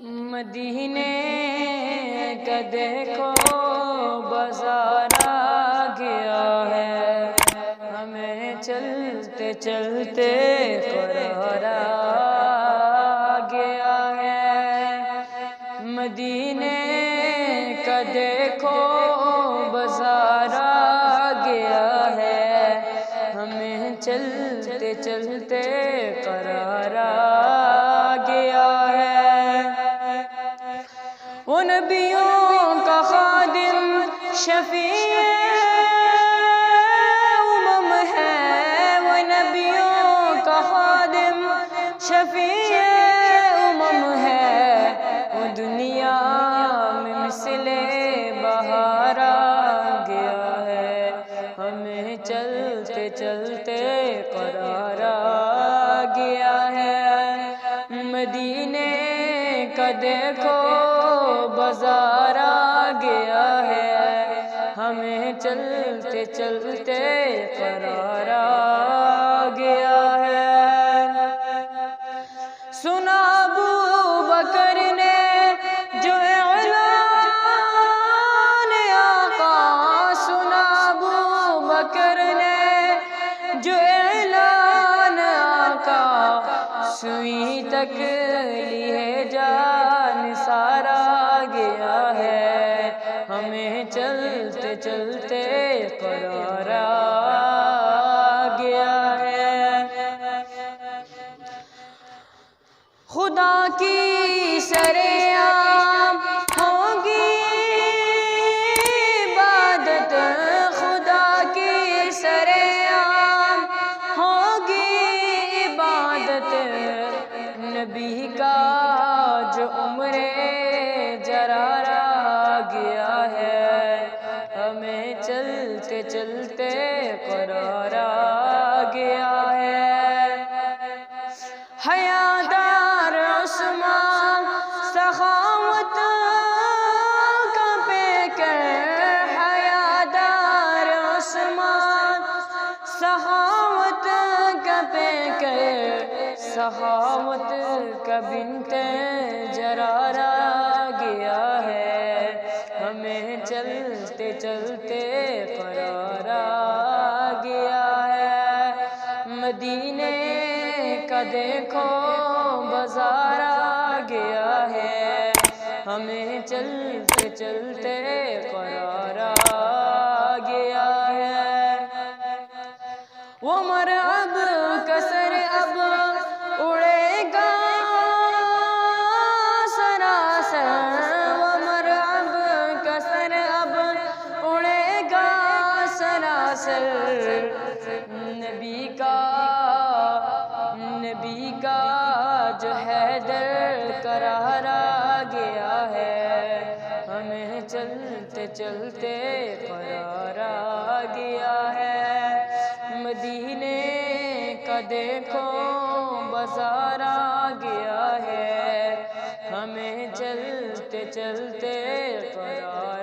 مدینے کا دیکھو بازار آ گیا ہے، ہمیں چلتے چلتے قرار آ گیا ہے۔ مدینے کا دیکھو بازار آ گیا ہے، ہمیں چلتے چلتے قرار آ گیا ہے۔ وہ نبیوں کا خادم شفیع امم ہے، وہ نبیوں کا خادم شفیع امم ہے، وہ دنیا میں مثل بہار آ گیا ہے، ہمیں چلتے چلتے قرار آ گیا ہے۔ مدینے کا دیکھو بازار آ گیا ہے، ہمیں چلتے چلتے قرار آ گیا ہے۔ سنا ابو بکر نے جو اعلان آقا، سنا ابو بکر نے جو اعلان آقا، سوئی تک لیے جان سارا گیا ہے، ہمیں چلتے چلتے قرار آ گیا ہے۔ خدا کی سرعام ہوگی عبادت، خدا کی سرعام ہوگی عبادت، نبی کا جو عمر جرار آ گیا ہے، ہمیں چلتے چلتے قرار آ گیا ہے۔ حیادار عثمان سخاوت کا پیکر، حیادار عثمان سخاوت کا پیکر، سخاوت کا بنت جرار آ گیا ہے، ہمیں چلتے چلتے قرار آ گیا ہے۔ مدینے کا دیکھو بازار آ گیا ہے، ہمیں چلتے چلتے قرار آ گیا ہے۔ وہ مرعب کا سر اب اڑے گا سراسر، وہ مرعب کا سر اب اڑے گا سراسر، نبی کا جو حیدر قرار آ گیا ہے، ہمیں چلتے چلتے قرار آ گیا ہے۔ مدینے کا دیکھو بازار آ گیا ہے، ہمیں چلتے چلتے قرار